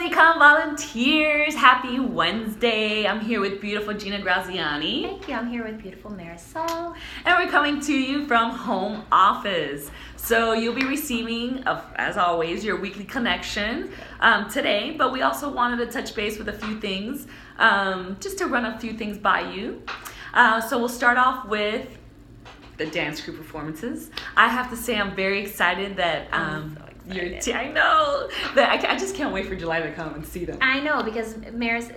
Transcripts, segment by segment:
Zcom volunteers, happy Wednesday. I'm here with beautiful Gina Graziani. Thank you. I'm here with beautiful Marisol. And we're coming to you from home office. So you'll be receiving, as always, your weekly connection today. But we also wanted to touch base with a few things, just to run a few things by you. So we'll start off with the dance crew performances. I have to say I'm very excited that I know that I just can't wait for July to come and see them. I know, because Maris,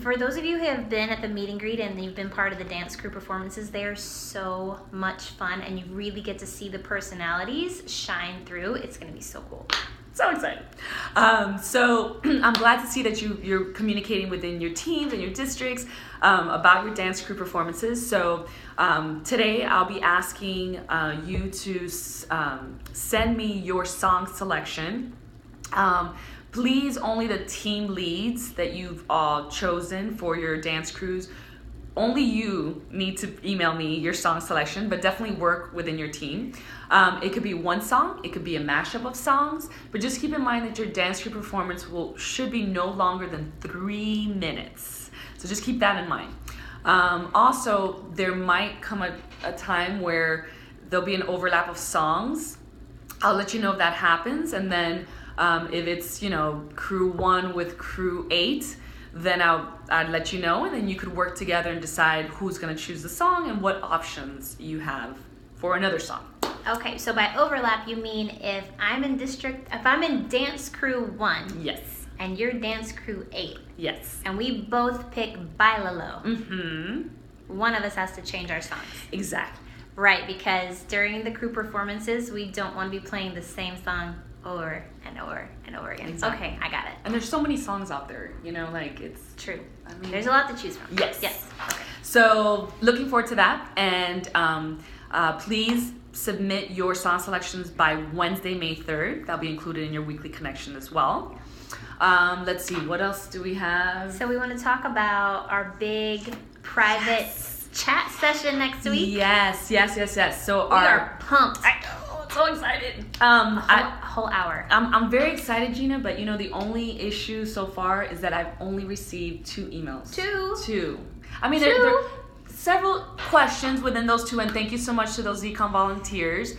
for those of you who have been at the meet and greet and you've been part of the dance crew performances, they are so much fun and you really get to see the personalities shine through. It's going to be so cool. So excited. So I'm glad to see that you're communicating within your teams and your districts about your dance crew performances. So today I'll be asking you to send me your song selection. Please, only the team leads that you've all chosen for your dance crews. Only you need to email me your song selection, but definitely work within your team. It could be one song, it could be a mashup of songs, but just keep in mind that your dance crew performance should be no longer than 3 minutes. So just keep that in mind. Also, there might come a time where there'll be an overlap of songs. I'll let you know if that happens, and then if it's crew 1 with crew 8, then I'd let you know, and then you could work together and decide who's going to choose the song and what options you have for another song. Okay, so by overlap you mean if I'm in dance crew 1. Yes. And you're dance crew 8. Yes. And we both pick Bailalo. Mm-hmm. One of us has to change our songs. Exactly. Right, because during the crew performances, we don't want to be playing the same song over and over and over again. Exactly. Okay, I got it. And there's so many songs out there, it's true. I mean, there's a lot to choose from. Yes. Yes. Okay. So looking forward to that, and please submit your song selections by Wednesday, May 3rd. That'll be included in your weekly connection as well. Let's see, what else do we have? So we want to talk about our big private chat session next week. Yes. So we are pumped. I know, so excited. Whole hour. I'm very excited, Gina, but the only issue so far is that I've only received 2 emails. Two. I mean, there are several questions within those 2, and thank you so much to those Zcom volunteers.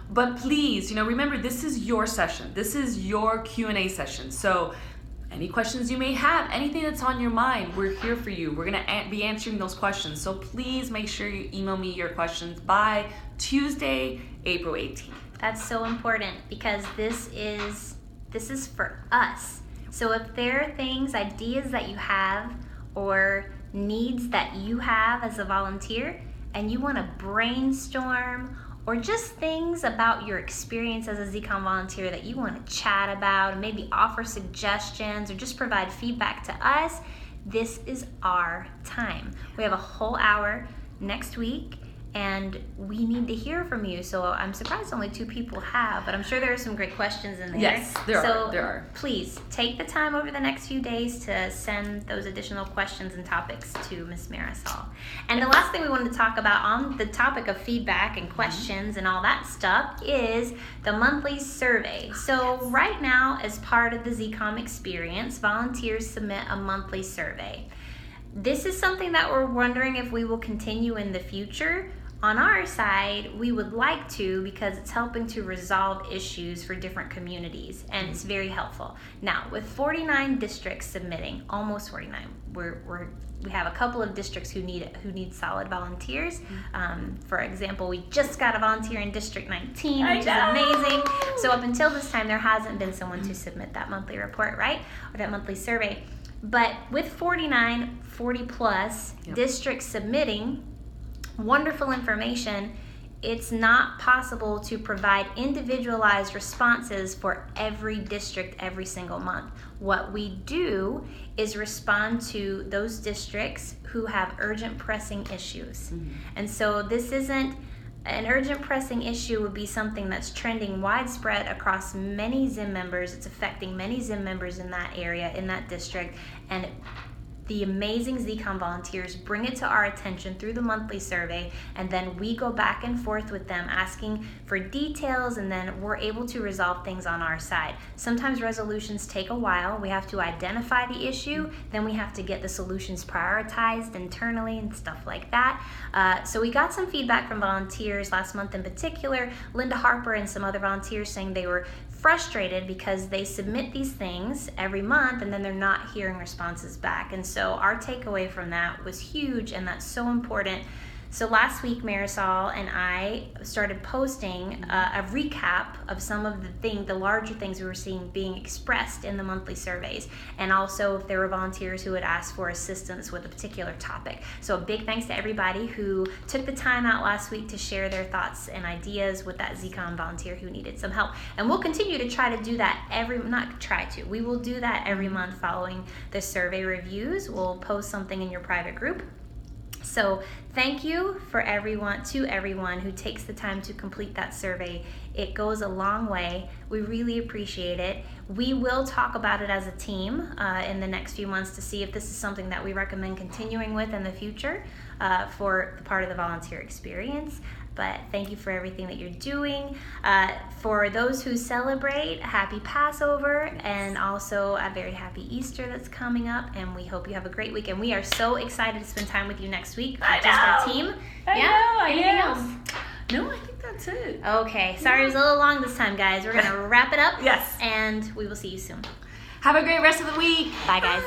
But please, remember, this is your session. This is your Q&A session. So any questions you may have, anything that's on your mind, we're here for you. We're going to be answering those questions. So please make sure you email me your questions by Tuesday, April 18th. That's so important, because this is for us. So if there are things, ideas that you have, or needs that you have as a volunteer, and you want to brainstorm, or just things about your experience as a Zcom volunteer that you want to chat about, and maybe offer suggestions or just provide feedback to us, this is our time. We have a whole hour next week, and we need to hear from you. So I'm surprised only 2 people have, but I'm sure there are some great questions in there. Yes, there are. Please take the time over the next few days to send those additional questions and topics to Miss Marisol. And the last thing we wanted to talk about on the topic of feedback and questions and all that stuff is the monthly survey. So right now, as part of the Zcom experience, volunteers submit a monthly survey. This is something that we're wondering if we will continue in the future. On our side, we would like to, because it's helping to resolve issues for different communities, and it's very helpful. Now, with 49 districts submitting, almost 49, we have a couple of districts who need solid volunteers. For example, we just got a volunteer in District 19, which is amazing. So up until this time, there hasn't been someone to submit that monthly report, right? Or that monthly survey. But with 49, 40 plus districts submitting wonderful information, it's not possible to provide individualized responses for every district every single month. What we do is respond to those districts who have urgent pressing issues. And so this isn't an urgent pressing issue, would be something that's trending widespread across many Zim members. It's affecting many Zim members in that area, in that district, and the amazing Zcom volunteers bring it to our attention through the monthly survey, and then we go back and forth with them asking for details, and then we're able to resolve things on our side. Sometimes resolutions take a while. We have to identify the issue, then we have to get the solutions prioritized internally and stuff like that. So we got some feedback from volunteers last month in particular, Linda Harper and some other volunteers saying they were frustrated because they submit these things every month and then they're not hearing responses back. And so our takeaway from that was huge, and that's so important. So last week, Marisol and I started posting a recap of some of the larger things we were seeing being expressed in the monthly surveys, and also if there were volunteers who had asked for assistance with a particular topic. So a big thanks to everybody who took the time out last week to share their thoughts and ideas with that Zcom volunteer who needed some help. And we'll continue to try to do that we will do that every month following the survey reviews. We'll post something in your private group. So thank you to everyone who takes the time to complete that survey. It goes a long way. We really appreciate it. We will talk about it as a team in the next few months to see if this is something that we recommend continuing with in the future for the part of the volunteer experience. But thank you for everything that you're doing. For those who celebrate, happy Passover, and also a very happy Easter that's coming up. And we hope you have a great week. And we are so excited to spend time with you next week. Just our team. Anything else? No, I think that's it. Okay. Sorry, it was a little long this time, guys. We're going to wrap it up. Yes. And we will see you soon. Have a great rest of the week. Bye, guys.